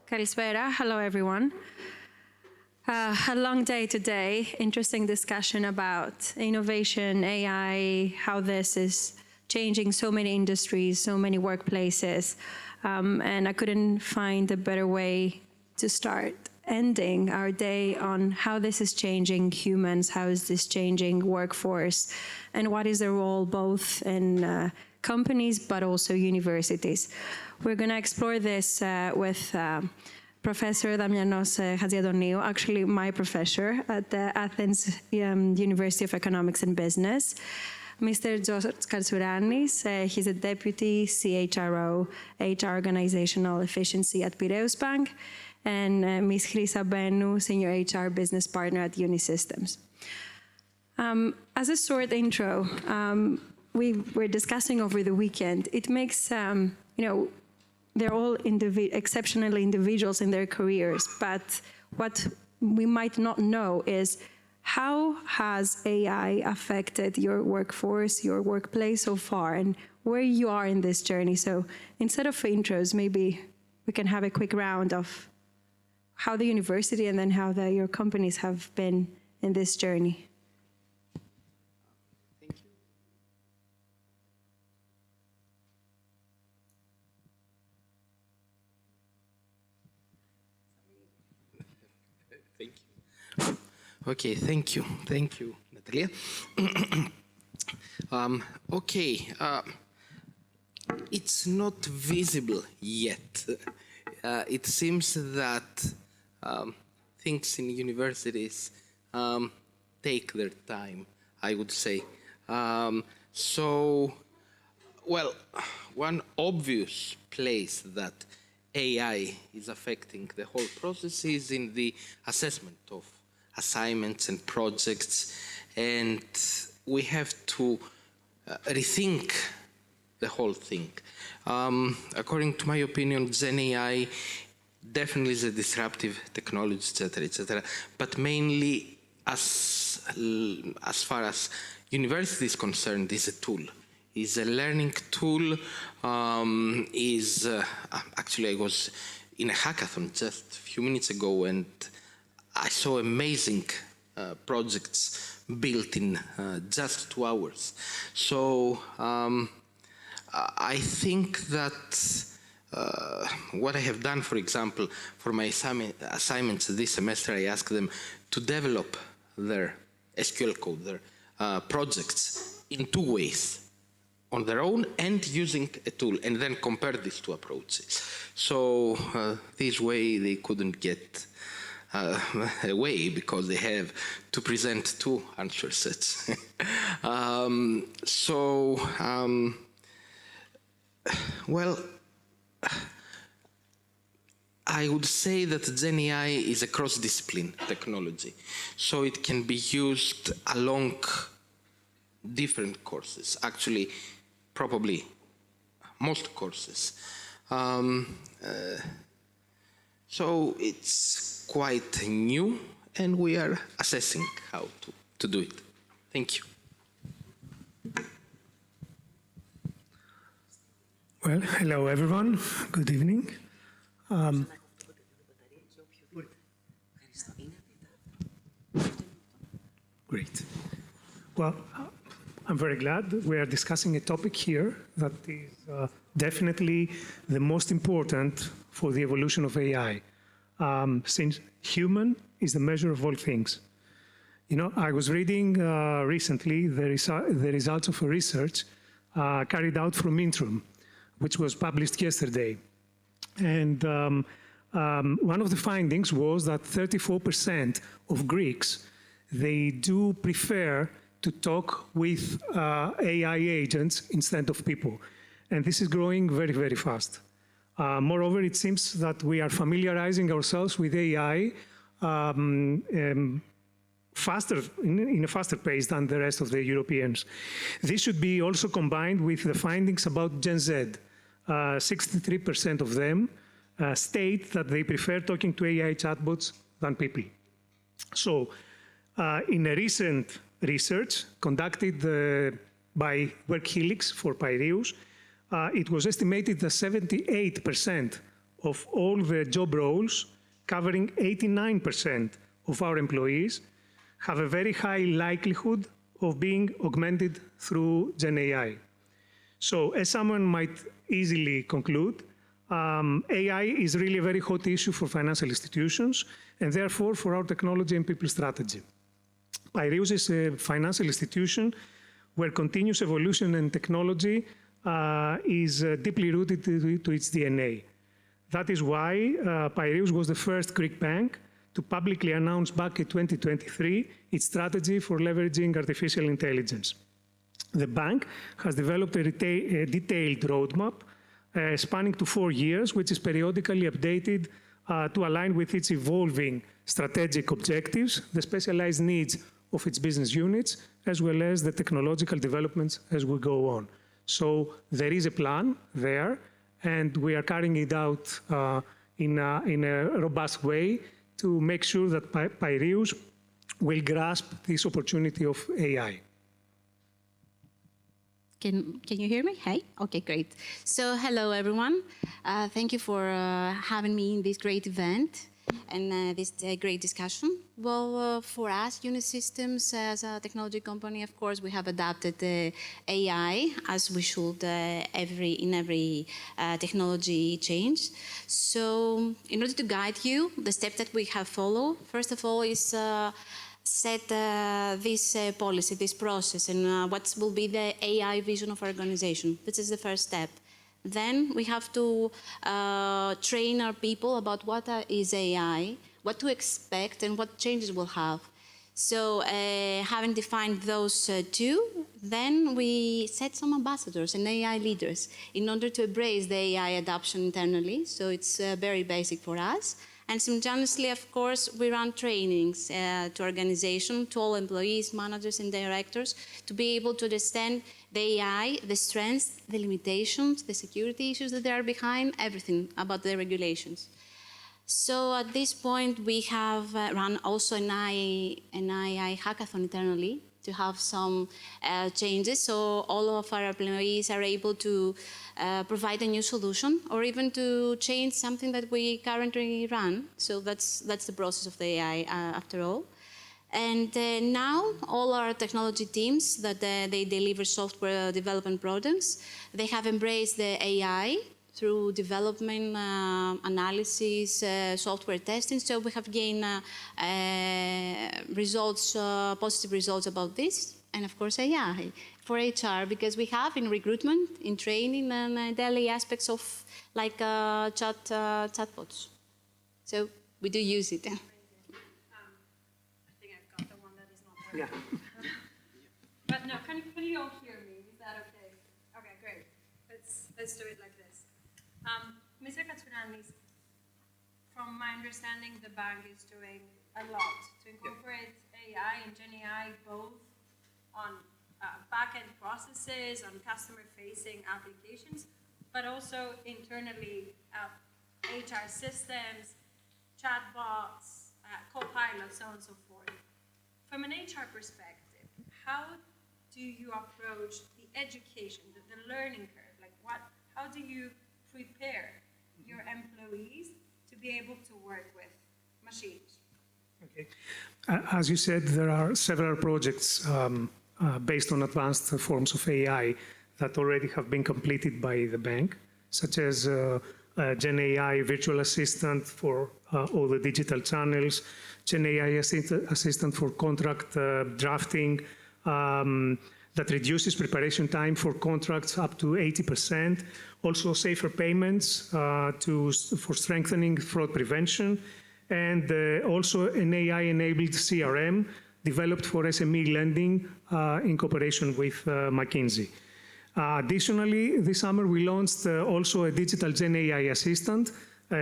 Kalispera. Hello, everyone. A long day today. Interesting discussion about innovation, AI, how this is changing so many industries, so many workplaces. And I couldn't find a better way to start ending our day on how this is changing humans, how is this changing workforce, and what is the role both in companies but also universities. We're going to explore this with Professor Damianos Chatziantoniou, actually my professor at the Athens University of Economics and Business. Mr. Katsouranis, he's a Deputy CHRO, HR Organizational Efficiency at Piraeus Bank, and Ms. Chrysa Benou, Senior HR Business Partner at Unisystems. As a short intro, we were discussing over the weekend, it makes, they're all exceptionally individuals in their careers, but what we might not know is how has AI affected your workforce, your workplace so far, and where you are in this journey. So instead of intros, maybe we can have a quick round of how the university and then how your companies have been in this journey. Thank you. Thank you. Okay, thank you. Thank you, Natalia. It's not visible yet. It seems that things in universities take their time, I would say. One obvious place that AI is affecting the whole process is in the assessment of assignments and projects, and we have to rethink the whole thing. According to my opinion, GenAI definitely is a disruptive technology, etc., but mainly as far as university is concerned, is a tool. Is a learning tool. Actually, I was in a hackathon just a few minutes ago, and I saw amazing projects built in just 2 hours. So I think that what I have done, for example, for my assignments this semester, I asked them to develop their SQL code, their projects in 2 ways, on their own and using a tool, and then compare these 2 approaches. So this way they couldn't get away because they have to present 2 answer sets. I would say that GenAI is a cross-discipline technology, so it can be used along different courses, actually probably most courses. So it's quite new, and we are assessing how to do it. Thank you. Well, hello everyone. Good evening. Great. Well, I'm very glad that we are discussing a topic here that is definitely the most important for the evolution of AI, since human is the measure of all things. I was reading recently the results of a research carried out from Intrum, which was published yesterday. And one of the findings was that 34% of Greeks, they do prefer to talk with AI agents instead of people. And this is growing very, very fast. Moreover, it seems that we are familiarizing ourselves with AI faster, in a faster pace than the rest of the Europeans. This should be also combined with the findings about Gen Z. 63% of them state that they prefer talking to AI chatbots than people. So, in a recent research conducted by Work Helix for Piraeus, it was estimated that 78% of all the job roles, covering 89% of our employees, have a very high likelihood of being augmented through GenAI. So, as someone might easily conclude, AI is really a very hot issue for financial institutions and therefore for our technology and people strategy. Piraeus is a financial institution where continuous evolution and technology is deeply rooted to its DNA. That is why Piraeus was the first Greek bank to publicly announce back in 2023 its strategy for leveraging artificial intelligence. The bank has developed a detailed roadmap spanning to 4 years, which is periodically updated to align with its evolving strategic objectives, the specialized needs of its business units, as well as the technological developments as we go on. So there is a plan there, and we are carrying it out in a robust way to make sure that Piraeus will grasp this opportunity of AI. Can you hear me? Hey? Okay, great. So hello, everyone. Thank you for having me in this great event and this great discussion. Well, for us, Unisystems, as a technology company, of course, we have adapted AI as we should in every technology change. So in order to guide you, the step that we have followed, first of all, is set this policy, this process, and what will be the AI vision of our organization. This is the first step. Then we have to train our people about what is AI, what to expect, and what changes we'll have. So having defined those two, then we set some ambassadors and AI leaders in order to embrace the AI adoption internally. So it's very basic for us. And simultaneously, of course, we run trainings to organization, to all employees, managers, and directors to be able to understand the AI, the strengths, the limitations, the security issues that are behind, everything about the regulations. So at this point, we have run also an AI hackathon internally to have some changes. So all of our employees are able to provide a new solution or even to change something that we currently run. So that's the process of the AI after all. And now all our technology teams that they deliver software development products, they have embraced the AI through development, analysis, software testing. So we have gained results, positive results about this. And of course, AI for HR, because we have in recruitment, in training, and daily aspects of like chatbots. So we do use it. I think I've got the one that is not working. Yeah. But no, can you all hear me? Is that okay? Okay, great. Let's do it like this. Mr. Katsouranis, from my understanding, the bank is doing a lot to incorporate AI and GenAI both on back-end processes, on customer-facing applications, but also internally, HR systems, chatbots, co-pilots, so on and so forth. From an HR perspective, how do you approach the education, the learning curve? Like how do you prepare your employees to be able to work with machines? Okay. As you said, there are several projects based on advanced forms of AI that already have been completed by the bank, such as GenAI virtual assistant for all the digital channels, GenAI assistant for contract drafting, that reduces preparation time for contracts up to 80%. Also safer payments for strengthening fraud prevention, and also an AI-enabled CRM developed for SME lending in cooperation with McKinsey. Additionally, this summer we launched also a digital GenAI assistant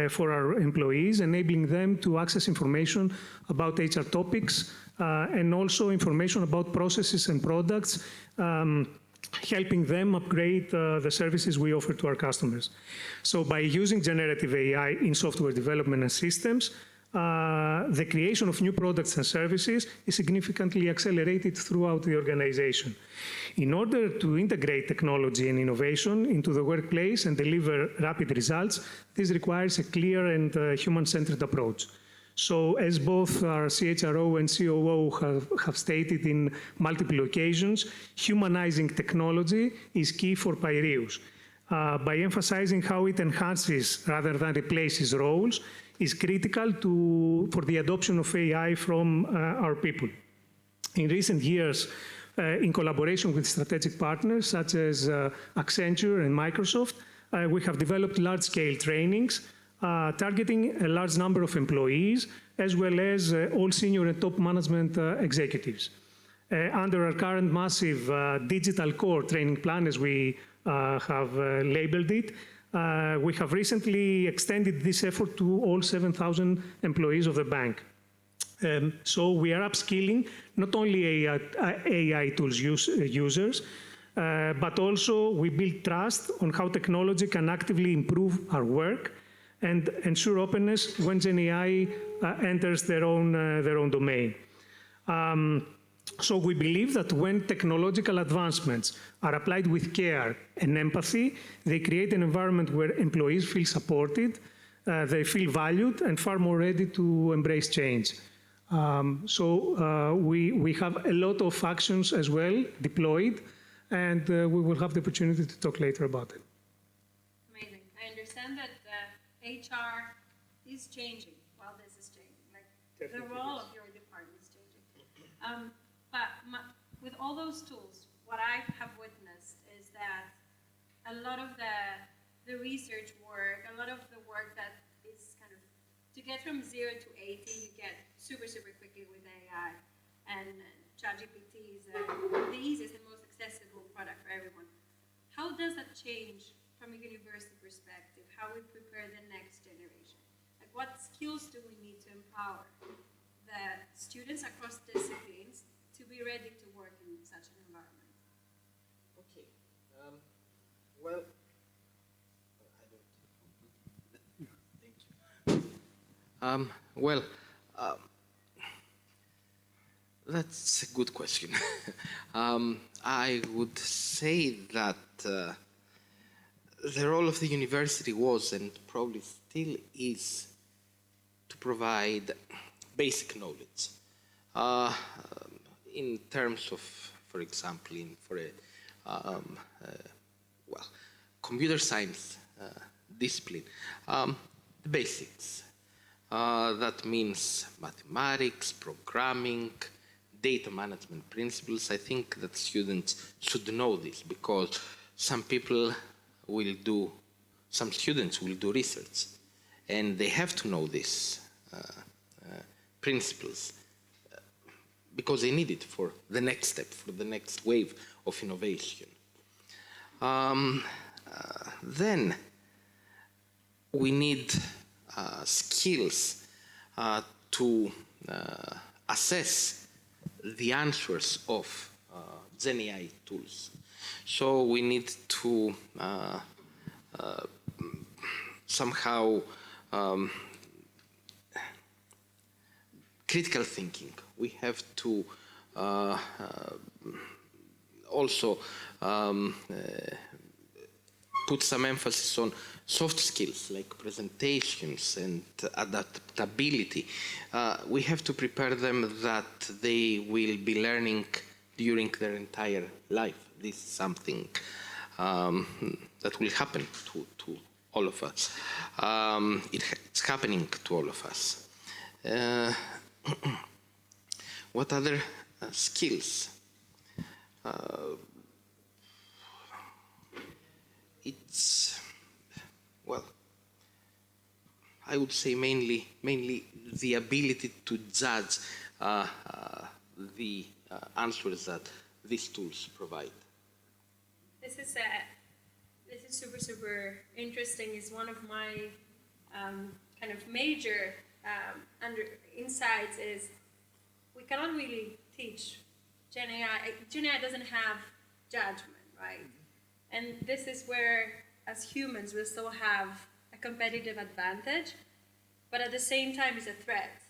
for our employees, enabling them to access information about HR topics and also information about processes and products, helping them upgrade the services we offer to our customers. So by using generative AI in software development and systems, the creation of new products and services is significantly accelerated throughout the organization. In order to integrate technology and innovation into the workplace and deliver rapid results, this requires a clear and human-centered approach. So as both our CHRO and COO have stated in multiple occasions, humanizing technology is key for Piraeus. By emphasizing how it enhances rather than replaces roles, is critical for the adoption of AI from our people. In recent years, in collaboration with strategic partners such as Accenture and Microsoft, we have developed large-scale trainings targeting a large number of employees, as well as all senior and top management executives. Under our current massive digital core training plan, as we have labeled it, we have recently extended this effort to all 7,000 employees of the bank. So we are upskilling not only AI tools users, but also we build trust on how technology can actively improve our work and ensure openness when GenAI enters their own domain. So we believe that when technological advancements are applied with care and empathy, they create an environment where employees feel supported, they feel valued, and far more ready to embrace change. We have a lot of actions as well deployed, and we will have the opportunity to talk later about it. Amazing. I understand that HR is changing while this is changing. Like the role of your department is changing. But with all those tools, what I have witnessed is that a lot of the research work, a lot of the work that is kind of to get from 0 to 80, you get super quickly with AI, and ChatGPT is the easiest and most accessible product for everyone. How does that change from a university perspective, how we prepare the next generation? Like, what skills do we need to empower the students across disciplines to be ready to work in such an environment? Okay. Well, that's a good question. I would say that the role of the university was, and probably still is, to provide basic knowledge in terms of, for example, computer science discipline, the basics. That means mathematics, programming, data management principles. I think that students should know this, because some students will do research, and they have to know these principles because they need it for the next step, for the next wave of innovation. Then we need skills to assess the answers of GenAI tools. So we need to somehow critical thinking. We have to also put some emphasis on soft skills like presentations and adaptability. We have to prepare them that they will be learning during their entire life. This is something that will happen to all of us. It's happening to all of us. What other skills? I would say mainly the ability to judge the answers that these tools provide. This is super interesting. It's one of my kind of major insights is we cannot really teach GenAI. GenAI doesn't have judgment, right? And this is where, as humans, we still have a competitive advantage but at the same time is a threat.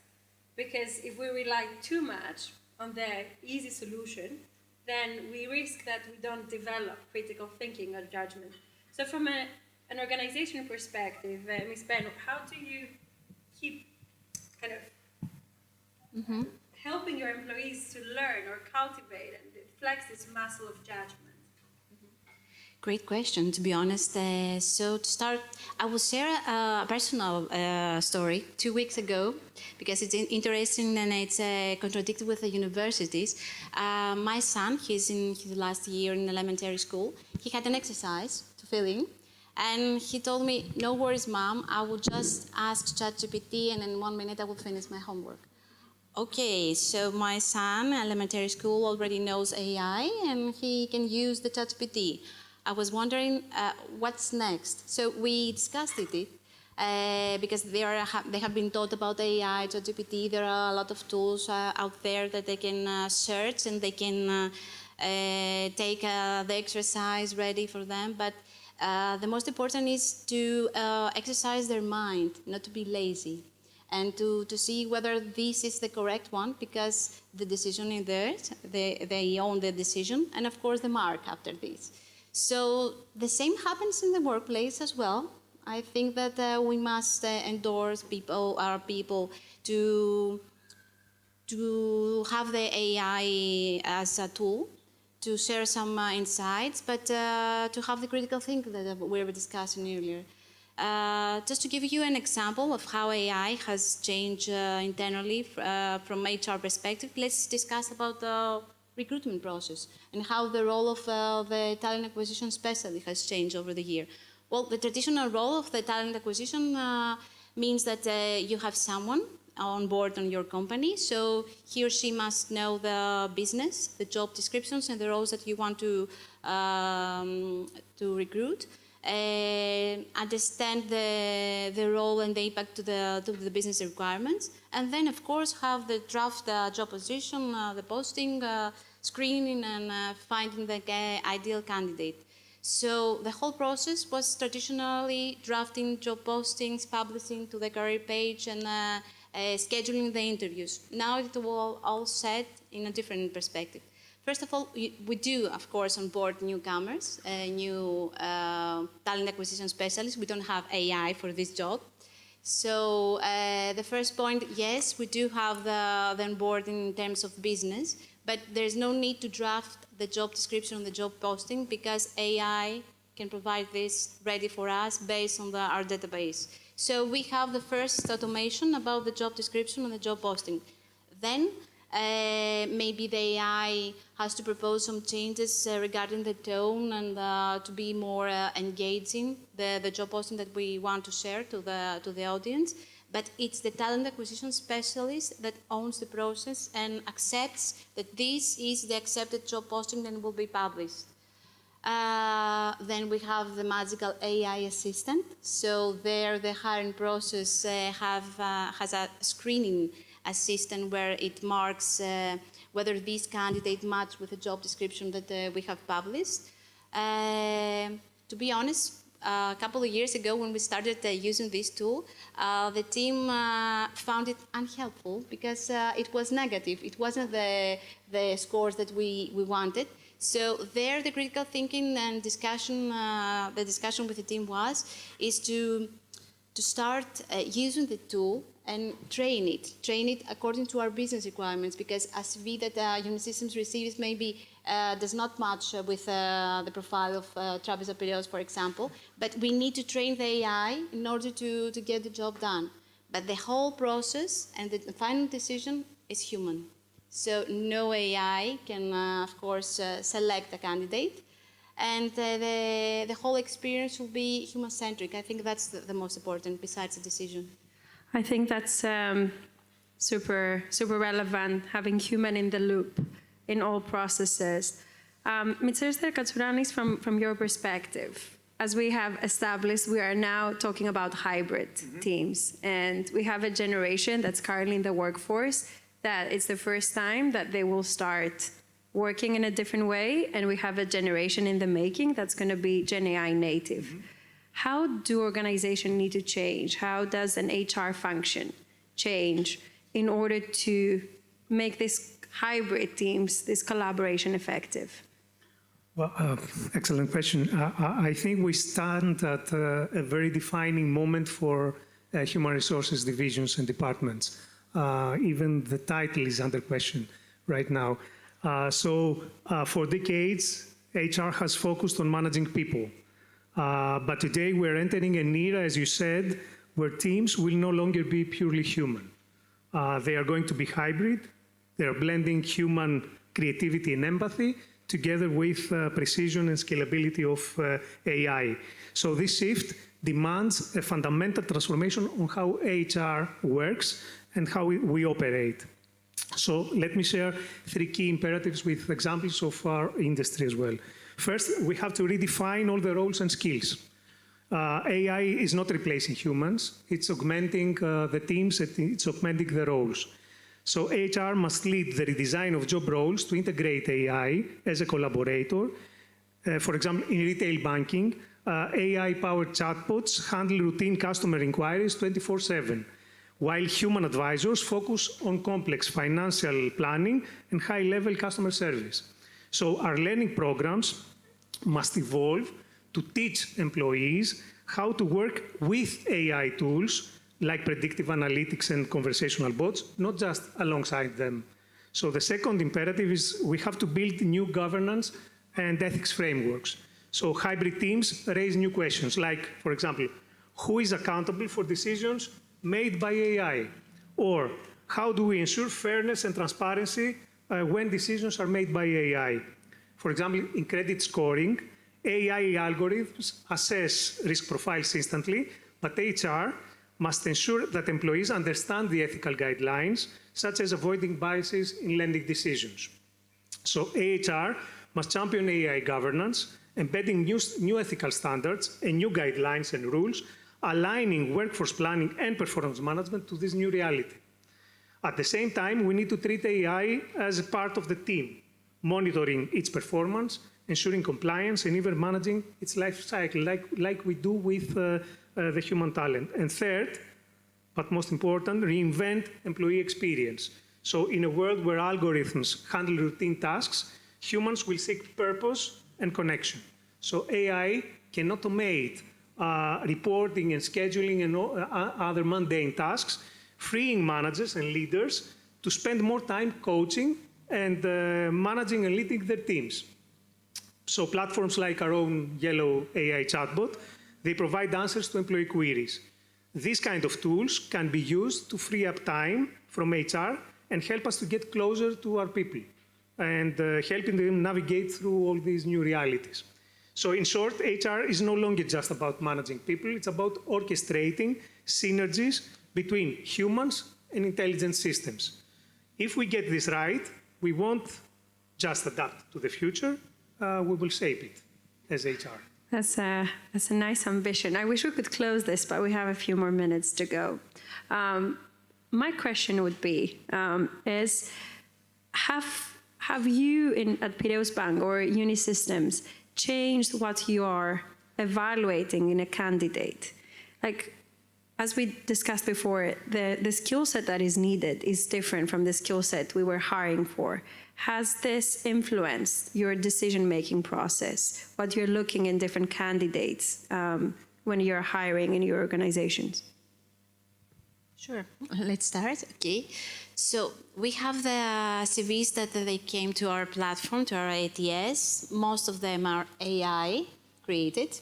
Because if we rely too much on the easy solution, then we risk that we don't develop critical thinking or judgment. So from an organization perspective, Ms. Benou, how do you keep kind of helping your employees to learn or cultivate and flex this muscle of judgment? Great question, to be honest. So to start, I will share a personal story 2 weeks ago, because it's interesting and it's contradicted with the universities. My son, he's in his last year in elementary school. He had an exercise to fill in, and he told me, "No worries, Mom, I will just ask ChatGPT, and in 1 minute I will finish my homework." Okay, so my son, elementary school, already knows AI, and he can use the ChatGPT. I was wondering what's next. So we discussed it because they have been taught about AI, ChatGPT. There are a lot of tools out there that they can search, and they can take the exercise ready for them. But the most important is to exercise their mind, not to be lazy, and to see whether this is the correct one, because the decision is theirs. They own the decision, and of course the mark after this. So the same happens in the workplace as well. I think that we must endorse our people to have the AI as a tool, to share some insights, but to have the critical thinking that we were discussing earlier. Just to give you an example of how AI has changed internally from HR perspective, let's discuss about the recruitment process and how the role of the talent acquisition specialist has changed over the year. Well, the traditional role of the talent acquisition means that you have someone on board on your company, so he or she must know the business, the job descriptions, and the roles that you want to recruit. Understand the role and the impact to the business requirements, and then of course have the draft job position, the posting, screening, and finding the ideal candidate. So the whole process was traditionally drafting job postings, publishing to the career page, and scheduling the interviews. Now it will all set in a different perspective. First of all, we do, of course, onboard newcomers, new talent acquisition specialists. We don't have AI for this job. So the first point, yes, we do have the onboarding in terms of business, but there's no need to draft the job description on the job posting, because AI can provide this ready for us based on our database. So we have the first automation about the job description and the job posting. Then maybe the AI has to propose some changes regarding the tone and to be more engaging, the job posting that we want to share to the audience. But it's the talent acquisition specialist that owns the process and accepts that this is the accepted job posting that will be published. Then we have the magical AI assistant. So there the hiring process has a screening assistant where it marks whether this candidate matches with the job description that we have published. To be honest, a couple of years ago when we started using this tool, the team found it unhelpful because it was negative. It wasn't the scores that we wanted. So there the critical thinking and discussion, the discussion with the team is to start using the tool and train it according to our business requirements, because a CV that Unisystems receives maybe does not match with the profile of Travis Piraeus, for example, but we need to train the AI in order to get the job done. But the whole process and the final decision is human. So no AI can, of course, select a candidate, and the whole experience will be human-centric. I think that's the most important, besides the decision. I think that's super relevant, having human in the loop in all processes. Mr. Katsouranis, from your perspective, as we have established, we are now talking about hybrid teams, and we have a generation that's currently in the workforce that it's the first time that they will start working in a different way, and we have a generation in the making that's going to be GenAI native. How do organizations need to change? How does an HR function change in order to make this hybrid teams, this collaboration effective? Well, excellent question. I think we stand at a very defining moment for human resources divisions and departments. Even the title is under question right now. For decades, HR has focused on managing people. But today we're entering an era, as you said, where teams will no longer be purely human. They are going to be hybrid. They are blending human creativity and empathy together with precision and scalability of AI. So this shift demands a fundamental transformation on how HR works and how we operate. So let me share 3 key imperatives with examples of our industry as well. First, we have to redefine all the roles and skills. AI is not replacing humans. It's augmenting the teams, it's augmenting the roles. So HR must lead the redesign of job roles to integrate AI as a collaborator. For example, in retail banking, AI-powered chatbots handle routine customer inquiries 24/7, while human advisors focus on complex financial planning and high-level customer service. So our learning programs must evolve to teach employees how to work with AI tools like predictive analytics and conversational bots, not just alongside them. So the second imperative is we have to build new governance and ethics frameworks. So hybrid teams raise new questions like, for example, who is accountable for decisions made by AI? Or how do we ensure fairness and transparency when decisions are made by AI? For example, in credit scoring, AI algorithms assess risk profiles instantly, but HR must ensure that employees understand the ethical guidelines, such as avoiding biases in lending decisions. So HR must champion AI governance, embedding new ethical standards and new guidelines and rules, aligning workforce planning and performance management to this new reality. At the same time, we need to treat AI as a part of the team, monitoring its performance, ensuring compliance, and even managing its life cycle, like we do with the human talent. And third, but most important, reinvent employee experience. So in a world where algorithms handle routine tasks, humans will seek purpose and connection. So AI can automate reporting and scheduling and other mundane tasks, freeing managers and leaders to spend more time coaching and managing and leading their teams. So platforms like our own Yellow AI chatbot, they provide answers to employee queries. These kind of tools can be used to free up time from HR and help us to get closer to our people and helping them navigate through all these new realities. So in short, HR is no longer just about managing people, it's about orchestrating synergies between humans and intelligent systems. If we get this right, we won't just adapt to the future, we will shape it as HR. That's a nice ambition. I wish we could close this, but we have a few more minutes to go. My question would be, have you at Piraeus Bank or Unisystems changed what you are evaluating in a candidate? Like, as we discussed before, the skill set that is needed is different from the skill set we were hiring for. Has this influenced your decision-making process, what you're looking in different candidates when you're hiring in your organizations? Sure, let's start. Okay, so we have the CVs that they came to our platform, to our ATS. Most of them are AI created.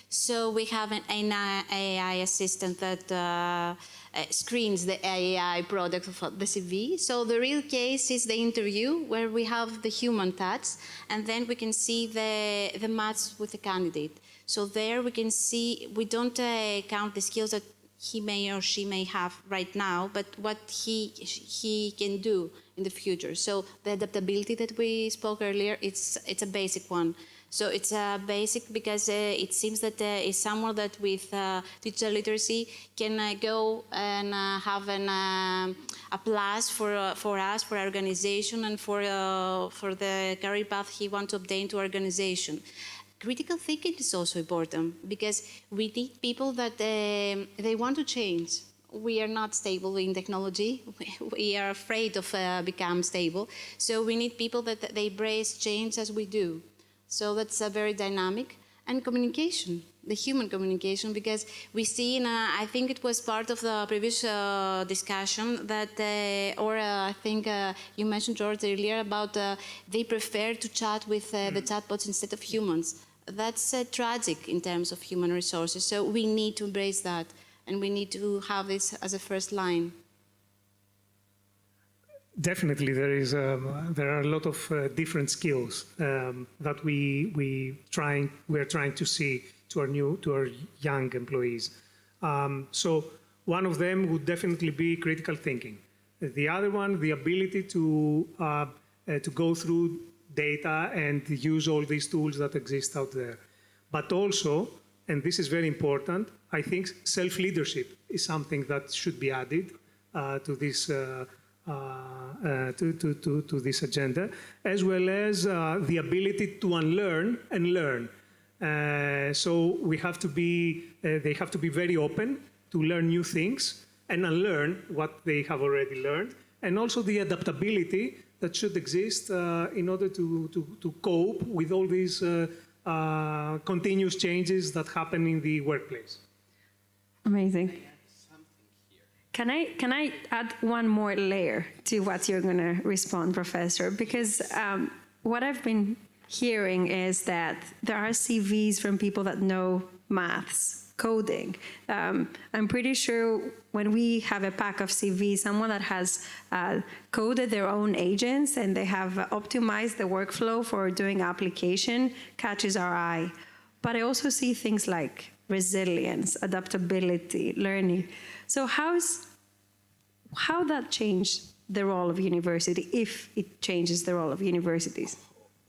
So we have an AI assistant that screens the AI product of the CV. So the real case is the interview where we have the human touch, and then we can see the match with the candidate. So there we can see, we don't count the skills that he may or she may have right now, but what he can do in the future. So the adaptability that we spoke earlier, it's a basic one. So it's basic because it seems that it's someone that with digital literacy can go and have a plus for us, for our organization, and for the career path he wants to obtain to our organization. critical thinking is also important because we need people that they want to change. We are not stable in technology. We are afraid of become stable. So we need people that they embrace change as we do. So that's very dynamic. And communication, the human communication, because we see, I think it was part of the previous discussion that, I think you mentioned, George, earlier about they prefer to chat with the chatbots instead of humans. That's tragic in terms of human resources. So we need to embrace that, and we need to have this as a first line. Definitely, there are a lot of different skills that we're trying to see to our young employees. So one of them would definitely be critical thinking. The other one, the ability to go through data and use all these tools that exist out there. But also, and this is very important, I think self-leadership is something that should be added to this. To this agenda, as well as the ability to unlearn and learn. So we have to be, they have to be very open to learn new things and unlearn what they have already learned, and also the adaptability that should exist in order to cope with all these continuous changes that happen in the workplace. Amazing. Can I add one more layer to what you're going to respond, Professor? Because what I've been hearing is that there are CVs from people that know maths, coding. I'm pretty sure when we have a pack of CVs, someone that has coded their own agents and they have optimized the workflow for doing application catches our eye. But I also see things like resilience, adaptability, learning. So how that changed the role of university, if it changes the role of universities?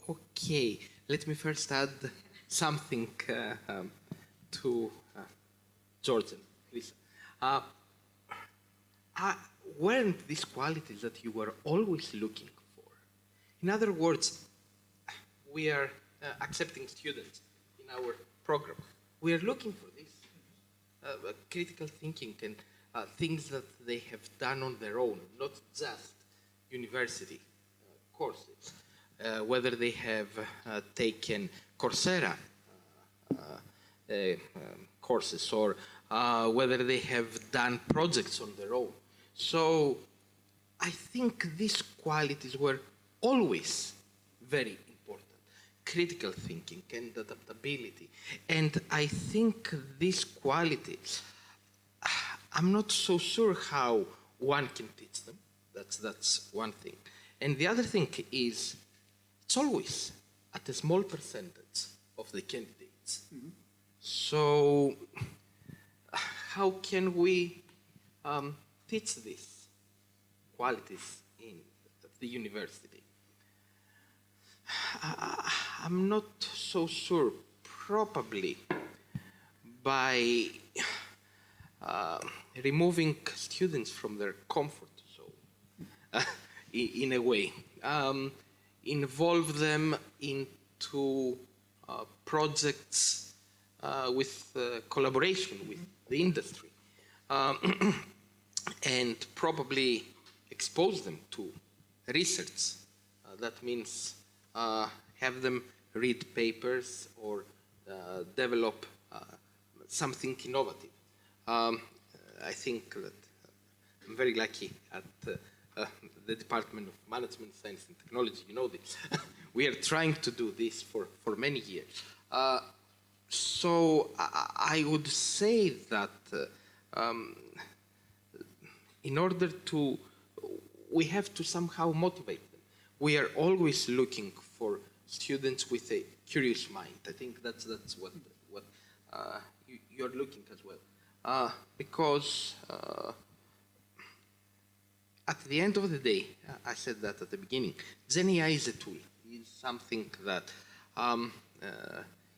Okay, let me first add something to George and Chrysa. Weren't these qualities that you were always looking for? In other words, we are accepting students in our program. We are looking for this critical thinking and things that they have done on their own, not just university courses. Whether they have taken Coursera courses or whether they have done projects on their own. So I think these qualities were always very important. Critical thinking and adaptability. And I think these qualities, I'm not so sure how one can teach them. That's one thing. And the other thing is, it's always at a small percentage of the candidates. Mm-hmm. So how can we teach these qualities in the university? I'm not so sure. Probably by removing students from their comfort zone, in a way. Involve them into projects with collaboration with the industry, and probably expose them to research. That means have them read papers or develop something innovative. I think that I'm very lucky at the Department of Management, Science and Technology. You know this. We are trying to do this for many years. So I would say that in order to, we have to somehow motivate them. We are always looking for students with a curious mind. I think that's what you're looking as well. Because at the end of the day, I said that at the beginning, GenAI is a tool. It's something that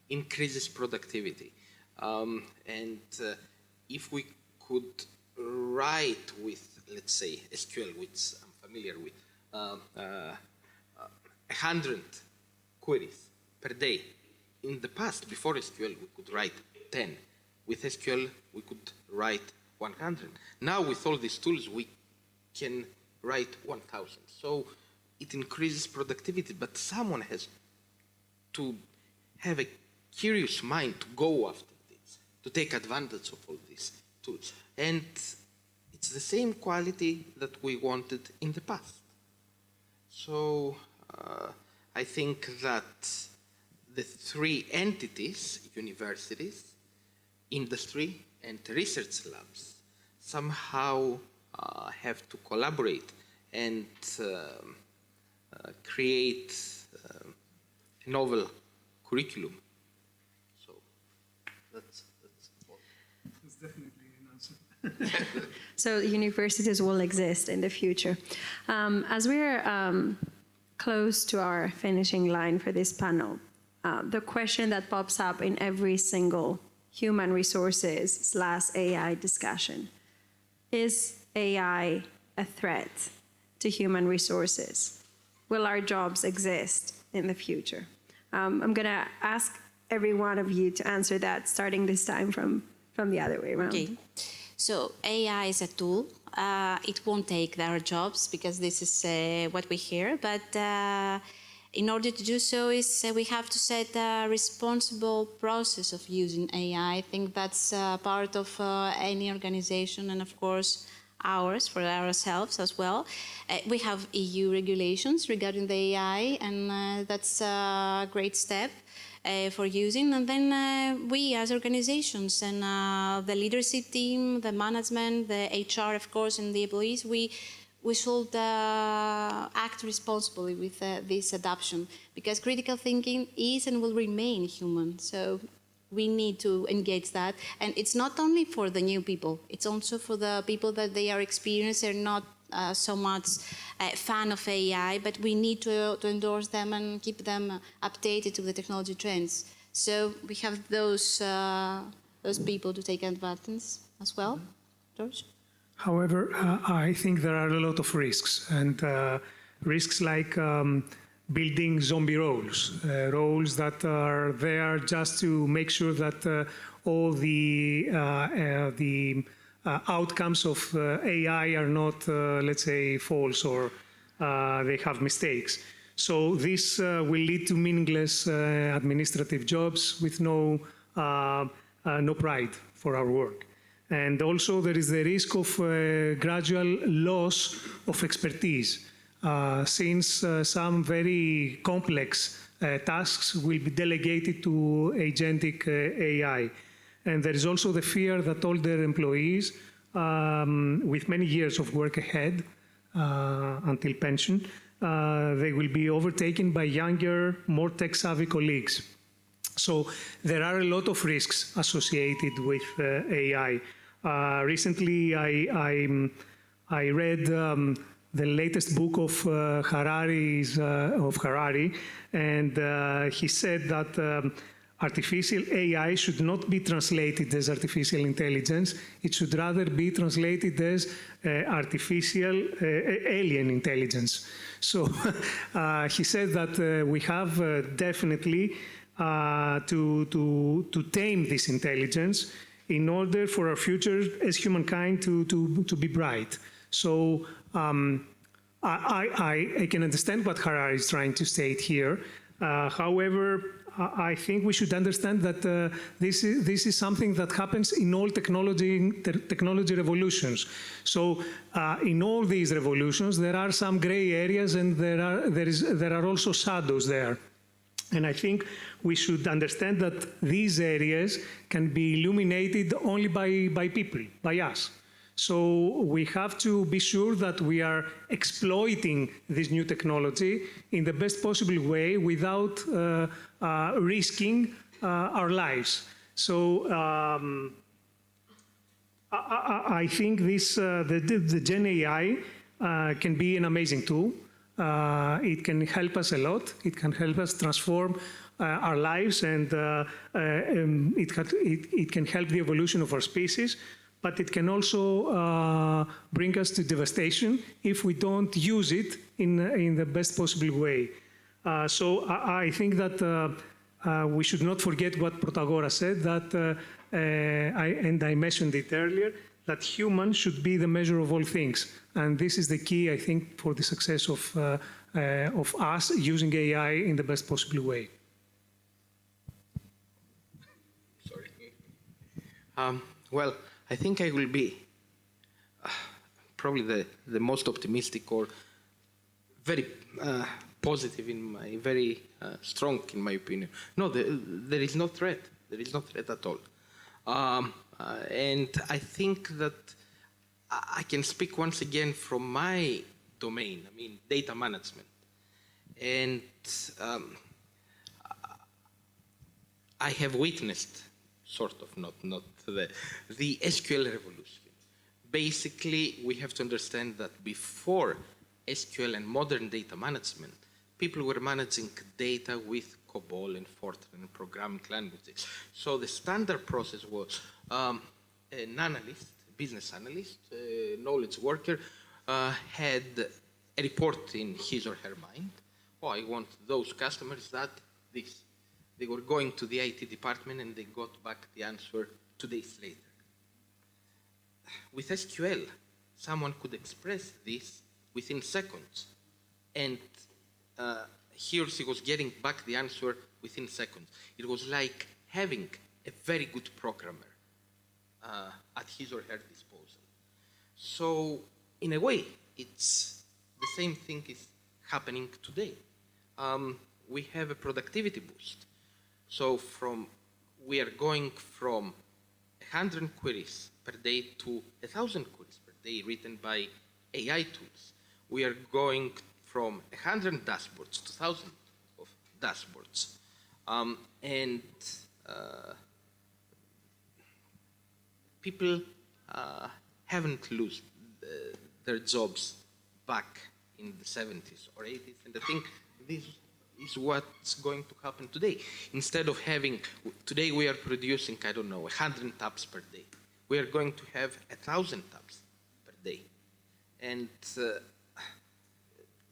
increases productivity. And if we could write with, let's say, SQL, which I'm familiar with, 100 queries per day in the past, before SQL, we could write 10. With SQL, we could write 100. Now, with all these tools, we can write 1,000. So it increases productivity, but someone has to have a curious mind to go after this, to take advantage of all these tools. And it's the same quality that we wanted in the past. So I think that the three entities, universities, industry, and research labs, somehow have to collaborate and create a novel curriculum. So that's all. That's definitely an answer. So universities will exist in the future. As we're close to our finishing line for this panel, the question that pops up in every single human resources / AI discussion: is AI a threat to human resources? Will our jobs exist in the future? I'm going to ask every one of you to answer that, starting this time from the other way around. Okay. So AI is a tool. It won't take our jobs because this is what we hear. But in order to do so, we have to set a responsible process of using AI. I think that's part of any organization, and of course ours, for ourselves as well. We have EU regulations regarding the AI, and that's a great step for using. And then we as organizations and the leadership team, the management, the HR, of course, and the employees, we should act responsibly with this adoption, because critical thinking is and will remain human. So we need to engage that. And it's not only for the new people, it's also for the people that they are experienced. They're not so much fan of AI, but we need to endorse them and keep them updated to the technology trends. So we have those people to take advantage as well. George? However, I think there are a lot of risks, and risks like building zombie roles, roles that are there just to make sure that all the outcomes of AI are not, let's say, false or they have mistakes. So this will lead to meaningless administrative jobs with no pride for our work. And also there is the risk of gradual loss of expertise, since some very complex tasks will be delegated to agentic AI. And there is also the fear that older employees with many years of work ahead until pension, they will be overtaken by younger, more tech-savvy colleagues. So there are a lot of risks associated with AI. Recently, I read the latest book of Harari, and he said that artificial AI should not be translated as artificial intelligence. It should rather be translated as artificial alien intelligence. So he said that we have definitely to tame this intelligence in order for our future as humankind to be bright. So I can understand what Harari is trying to state here. However, I think we should understand that this is something that happens in all technology revolutions. So in all these revolutions, there are some gray areas, and there are also shadows there. And I think we should understand that these areas can be illuminated only by people, by us. So we have to be sure that we are exploiting this new technology in the best possible way without risking our lives. So I think the GenAI can be an amazing tool. It can help us a lot. It can help us transform our lives, and it can help the evolution of our species. But it can also bring us to devastation if we don't use it in the best possible way. So I think that we should not forget what Protagoras said, that, I mentioned it earlier, that humans should be the measure of all things. And this is the key, I think, for the success of us using AI in the best possible way. Sorry. Well, I think I will be probably the most optimistic or very positive in my, very strong in my opinion. No, there is no threat. There is no threat at all. And I think that I can speak once again from my domain, I mean, data management. And I have witnessed, sort of, not the SQL revolution. Basically, we have to understand that before SQL and modern data management, people were managing data with COBOL and Fortran and programming languages. So the standard process was an analyst, business analyst, knowledge worker, had a report in his or her mind. Oh, I want those customers that this. They were going to the IT department and they got back the answer 2 days later. With SQL, someone could express this within seconds. And he or she was getting back the answer within seconds. It was like having a very good programmer at his or her disposal. So, in a way, it's the same thing is happening today. We have a productivity boost. So we are going from 100 queries per day to 1,000 queries per day written by AI tools. We are going from 100 dashboards to 1,000 of dashboards. And people haven't lost their jobs back in the 70s or 80s. And I think this is what's going to happen today. Instead of having, today we are producing, I don't know, 100 tabs per day. We are going to have 1,000 tabs per day. And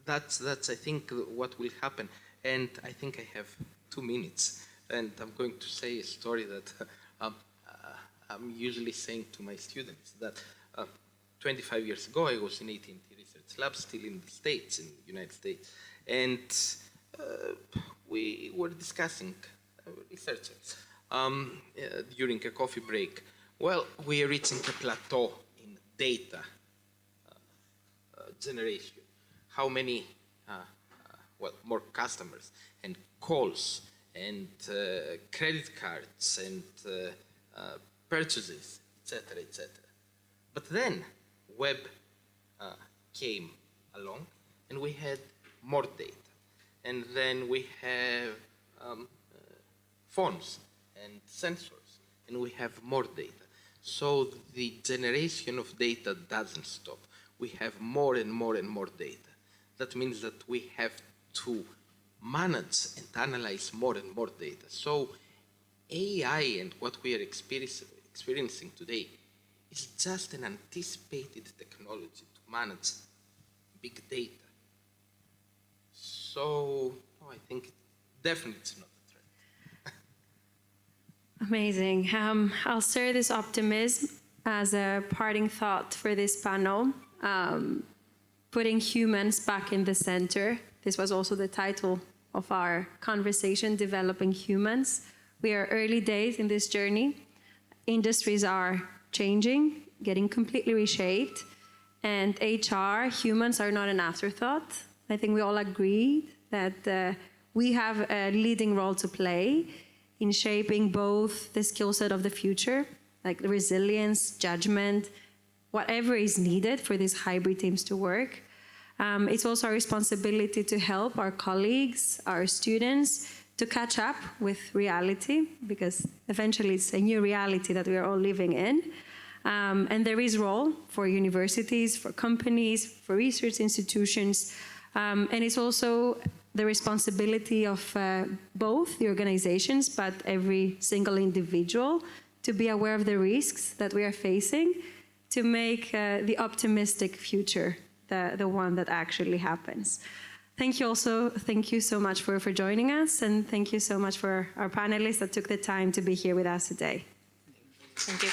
that's I think, what will happen. And I think I have 2 minutes. And I'm going to say a story that I'm usually saying to my students, that 25 years ago, I was in AT&T Research Lab, still in the States, in the United States. And we were discussing, researchers, during a coffee break. Well, we are reaching a plateau in data generation. How many, more customers and calls and credit cards and purchases, etc., etc. But then web came along and we had more data. And then we have phones and sensors, and we have more data. So the generation of data doesn't stop. We have more and more and more data. That means that we have to manage and analyze more and more data. So AI and what we are experiencing today is just an anticipated technology to manage big data. So, I think definitely it's not a threat. Amazing. I'll share this optimism as a parting thought for this panel. Putting humans back in the center. This was also the title of our conversation, Developing Humans. We are early days in this journey. Industries are changing, getting completely reshaped. And HR, humans are not an afterthought. I think we all agreed that we have a leading role to play in shaping both the skill set of the future, like resilience, judgment, whatever is needed for these hybrid teams to work. It's also our responsibility to help our colleagues, our students, to catch up with reality, because eventually it's a new reality that we are all living in. And there is role for universities, for companies, for research institutions, and it's also the responsibility of both the organizations, but every single individual, to be aware of the risks that we are facing, to make the optimistic future the one that actually happens. Thank you so much for joining us, and thank you so much for our panelists that took the time to be here with us today. Thank you.